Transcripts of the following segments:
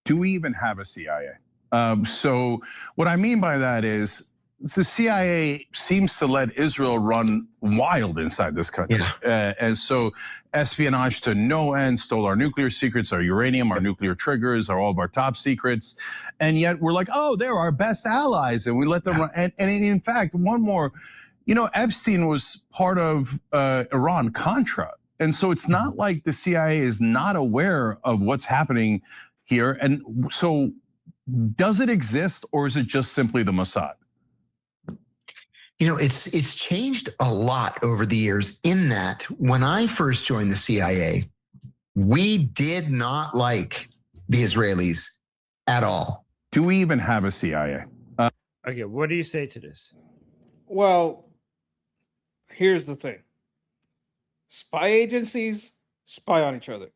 do we even have a CIA? So what I mean by that is the CIA seems to let Israel run wild inside this country. Yeah. And so espionage to no end, stole our nuclear secrets, our uranium, our nuclear triggers, all of our top secrets. And yet we're like, oh, they're our best allies. And we let them run. And in fact, one more, Epstein was part of Iran-Contra. And so it's not like the CIA is not aware of what's happening here. And so does it exist, or is it just simply the Mossad? It's changed a lot over the years, in that when I first joined the CIA, we did not like the Israelis at all. Do we even have a CIA? Okay, what do you say to this? Well, here's the thing. Spy agencies spy on each other.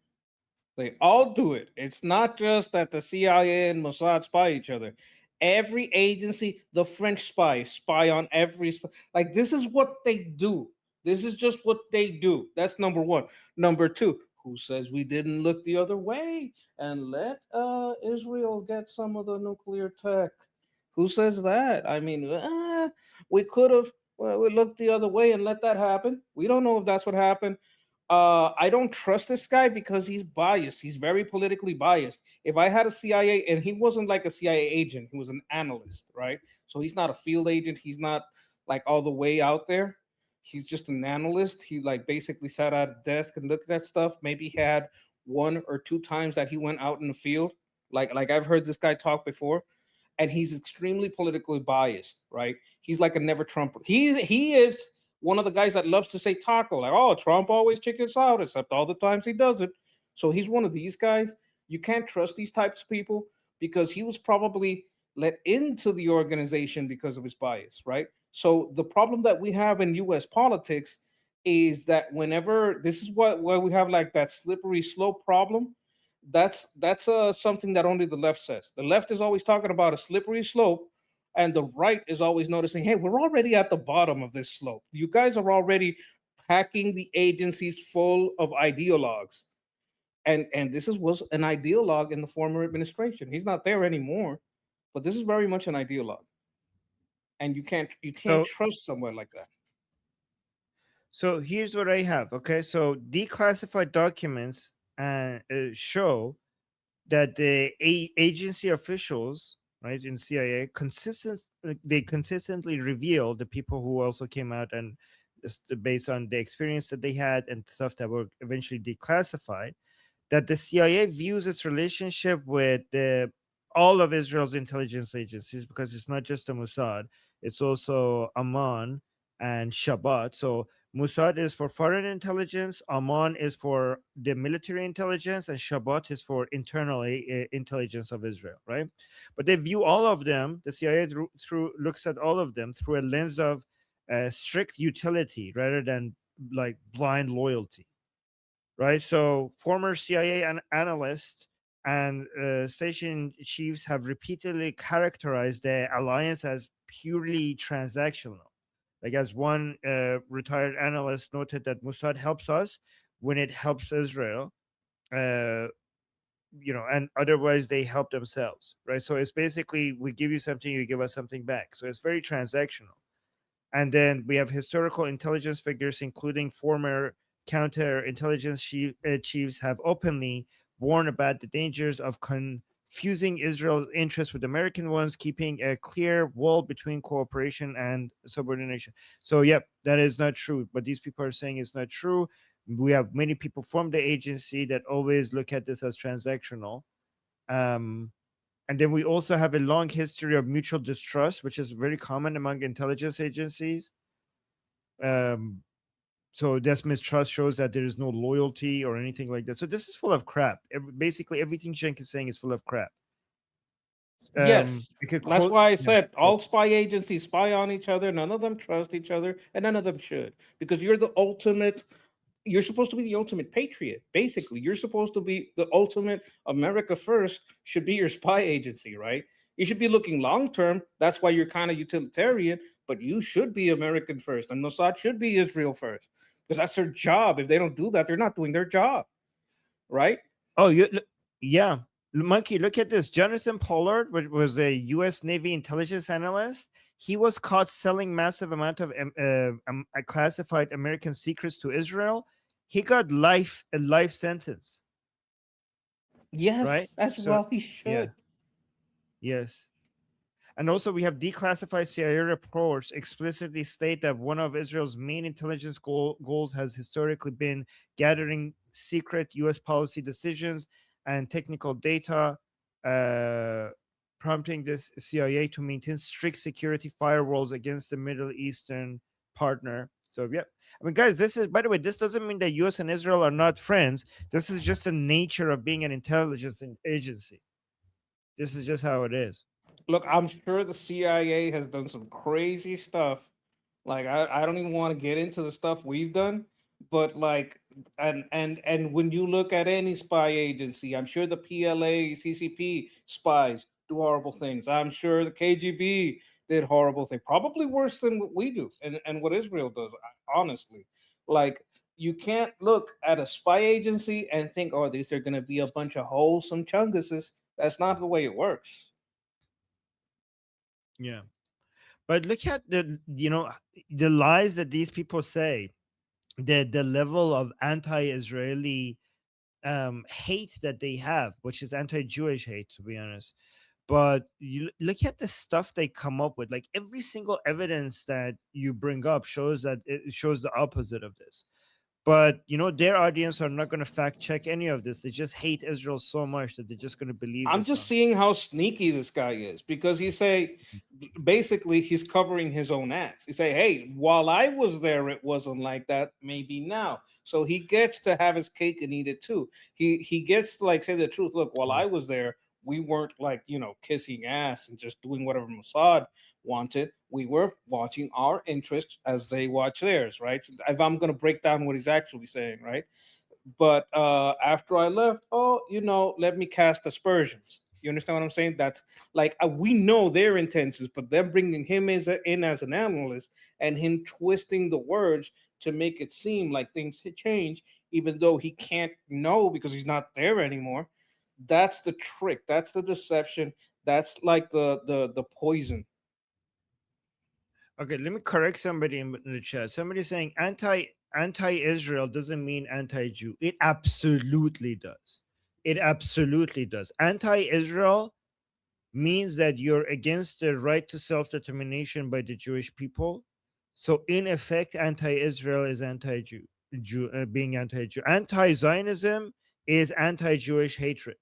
They all do it. It's not just that the CIA and Mossad spy each other. Every agency, the French spy on every spy. Like, this is what they do. This is just what they do. That's number one. Number two, who says we didn't look the other way and let Israel get some of the nuclear tech? Who says that? I mean, we could have we looked the other way and let that happen. We don't know if that's what happened. I don't trust this guy because he's biased. He's very politically biased. If I had a CIA, and he wasn't like a CIA agent, he was an analyst, right? So he's not a field agent. He's not like all the way out there. He's just an analyst. He like basically sat at a desk and looked at stuff. Maybe he had 1 or 2 times that he went out in the field. Like I've heard this guy talk before, and he's extremely politically biased, right? He's like a never Trump. He is one of the guys that loves to say taco, like, oh, Trump always chickens out, except all the times he doesn't. So he's one of these guys. You can't trust these types of people because he was probably let into the organization because of his bias, right? So the problem that we have in US politics is that whenever, this is why we have like that slippery slope problem. That's something that only the left says. The left is always talking about a slippery slope, and the right is always noticing, hey, we're already at the bottom of this slope. You guys are already packing the agencies full of ideologues. And this was an ideologue in the former administration. He's not there anymore, but this is very much an ideologue. And you can't trust someone like that. So here's what I have. Okay, so declassified documents show that the agency officials, right, in CIA, consistently reveal the people who also came out, and just based on the experience that they had and stuff that were eventually declassified, that the CIA views its relationship with all of Israel's intelligence agencies, because it's not just the Mossad, it's also Amman and Shabbat. So Mossad is for foreign intelligence, Amman is for the military intelligence, and Shabbat is for internal intelligence of Israel, right? But they view all of them, the CIA looks at all of them through a lens of strict utility rather than like blind loyalty, right? So former CIA analysts and station chiefs have repeatedly characterized the alliance as purely transactional. Like, as one retired analyst noted, that Mossad helps us when it helps Israel, and otherwise they help themselves, right? So it's basically, we give you something, you give us something back. So it's very transactional. And then we have historical intelligence figures, including former counterintelligence chiefs, have openly warned about the dangers of confusing Israel's interests with American ones, keeping a clear wall between cooperation and subordination. So, yep, that is not true. What these people are saying is not true. We have many people from the agency that always look at this as transactional. And then we also have a long history of mutual distrust, which is very common among intelligence agencies. So this mistrust shows that there is no loyalty or anything like that. So this is full of crap. Basically, everything Cenk is saying is full of crap. Yes, that's why I said all spy agencies spy on each other. None of them trust each other, and none of them should, because you're supposed to be the ultimate patriot. Basically, you're supposed to be the ultimate America first should be your spy agency, right? You should be looking long-term. That's why you're kind of utilitarian, but you should be American first, and Mossad should be Israel first, because that's their job. If they don't do that, they're not doing their job, right? Oh, yeah. Monkey, look at this. Jonathan Pollard, which was a U.S. Navy intelligence analyst, he was caught selling massive amount of classified American secrets to Israel. He got a life sentence. Yes, right? as So, well he should. yeah. Yes. And also, we have declassified CIA reports explicitly state that one of Israel's main intelligence goals has historically been gathering secret U.S. policy decisions and technical data, prompting this CIA to maintain strict security firewalls against the Middle Eastern partner. So, yeah. I mean, guys, this is, by the way, this doesn't mean that U.S. and Israel are not friends. This is just the nature of being an intelligence agency. This is just how it is. Look, I'm sure the CIA has done some crazy stuff. Like I don't even want to get into the stuff we've done, but like and when you look at any spy agency, I'm sure the PLA, CCP spies do horrible things. I'm sure the KGB did horrible things, probably worse than what we do and what Israel does. Honestly, like you can't look at a spy agency and think, oh, these are going to be a bunch of wholesome chunguses. That's not the way it works. Yeah. But look at the lies that these people say, the level of anti-Israeli hate that they have, which is anti-Jewish hate, to be honest. But you look at the stuff they come up with. Like every single evidence that you bring up shows that it shows the opposite of this. But their audience are not going to fact check any of this. They just hate Israel so much that they're just going to believe. I'm just seeing how sneaky this guy is, because basically he's covering his own ass. He say, hey, while I was there, it wasn't like that. Maybe now. So he gets to have his cake and eat it too. He gets to say the truth. Look, while I was there, we weren't kissing ass and just doing whatever Mossad wanted. We were watching our interests as they watch theirs, right? So if I'm going to break down what he's actually saying, right? But after I left, let me cast aspersions. You understand what I'm saying? That's we know their intentions, but them bringing him in as an analyst and him twisting the words to make it seem like things had changed, even though he can't know because he's not there anymore. That's the trick. That's the deception. That's like the poison. Okay, let me correct somebody in the chat. Somebody saying anti-Israel doesn't mean anti-Jew. It absolutely does. It absolutely does. Anti-Israel means that you're against the right to self-determination by the Jewish people. So in effect, anti-Israel is anti-Jew, being anti-Jew. Anti-Zionism is anti-Jewish hatred.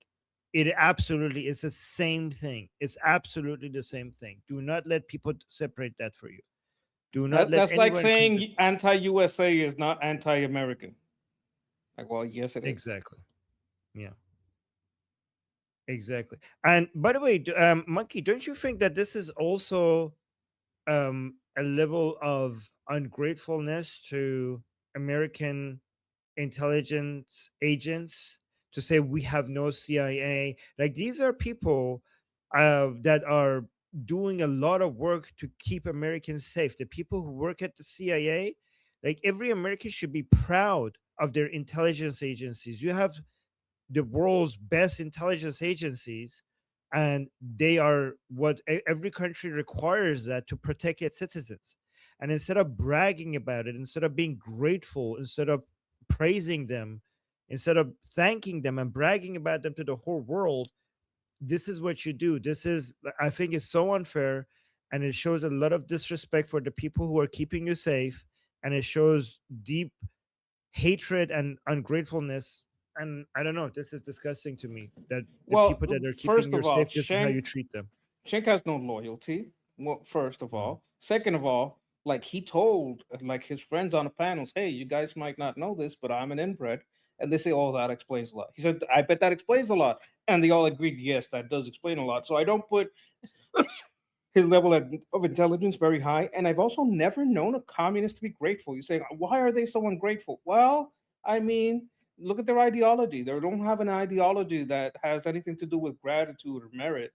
It absolutely is the same thing. It's absolutely the same thing. Do not let people separate that for you. Do not let That's like saying anti-USA is not anti-American. Well, yes, it is. Exactly. Yeah. Exactly. And by the way, Monkey, don't you think that this is also a level of ungratefulness to American intelligence agents to say we have no CIA? Like these are people that are doing a lot of work to keep Americans safe. The people who work at the CIA, like every American should be proud of their intelligence agencies. You have the world's best intelligence agencies, and they are what every country requires that to protect its citizens. And instead of bragging about it, instead of being grateful, instead of praising them, instead of thanking them and bragging about them to the whole world, this is what you do. This is, I think, is so unfair, and it shows a lot of disrespect for the people who are keeping you safe, and it shows deep hatred and ungratefulness. And I don't know, this is disgusting to me that the people that are keeping you safe, this is how you treat them. Cenk has no loyalty. Well, first of all. Second of all, he told his friends on the panels, hey, you guys might not know this, but I'm an inbred. And they say, oh, that explains a lot. He said, I bet that explains a lot. And they all agreed, yes, that does explain a lot. So I don't put his level of intelligence very high. And I've also never known a communist to be grateful. You say, why are they so ungrateful? Well, I mean, look at their ideology. They don't have an ideology that has anything to do with gratitude or merit.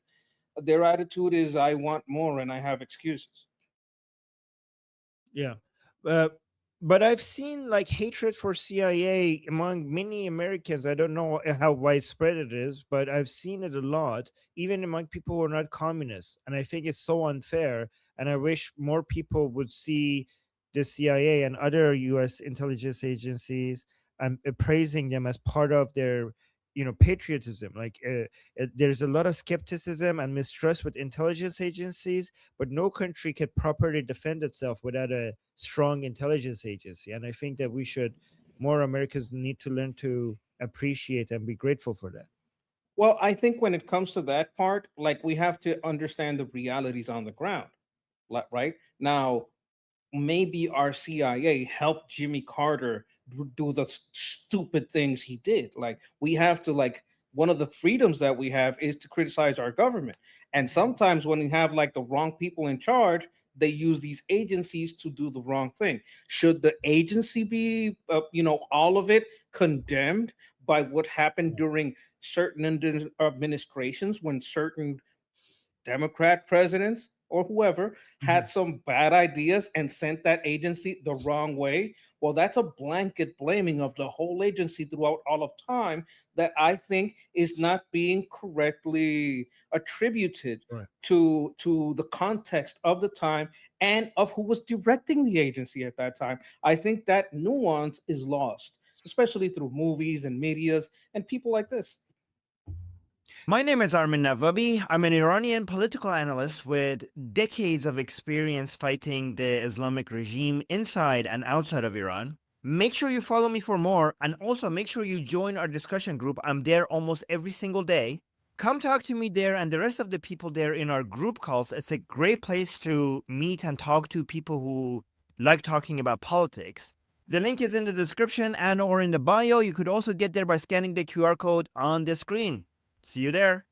Their attitude is, I want more and I have excuses. Yeah. But I've seen like hatred for CIA among many Americans. I don't know how widespread it is, but I've seen it a lot, even among people who are not communists. And I think it's so unfair. And I wish more people would see the CIA and other U.S. intelligence agencies and praising them as part of their, patriotism. Like there's a lot of skepticism and mistrust with intelligence agencies, but no country can properly defend itself without a strong intelligence agency. And I think that more Americans need to learn to appreciate and be grateful for that. Well, I think when it comes to that part, like we have to understand the realities on the ground, right? Now, maybe our CIA helped Jimmy Carter do the stupid things he did. Like we have to one of the freedoms that we have is to criticize our government. And sometimes when we have like the wrong people in charge, they use these agencies to do the wrong thing. Should the agency be, all of it condemned by what happened during certain administrations when certain Democrat presidents or whoever had some bad ideas and sent that agency the wrong way? Well, that's a blanket blaming of the whole agency throughout all of time that I think is not being correctly attributed to the context of the time and of who was directing the agency at that time. I think that nuance is lost, especially through movies and medias and people like this. My name is Armin Navabi. I'm an Iranian political analyst with decades of experience fighting the Islamic regime inside and outside of Iran. Make sure you follow me for more, and also make sure you join our discussion group. I'm there almost every single day. Come talk to me there and the rest of the people there in our group calls. It's a great place to meet and talk to people who like talking about politics. The link is in the description and or in the bio. You could also get there by scanning the QR code on the screen. See you there.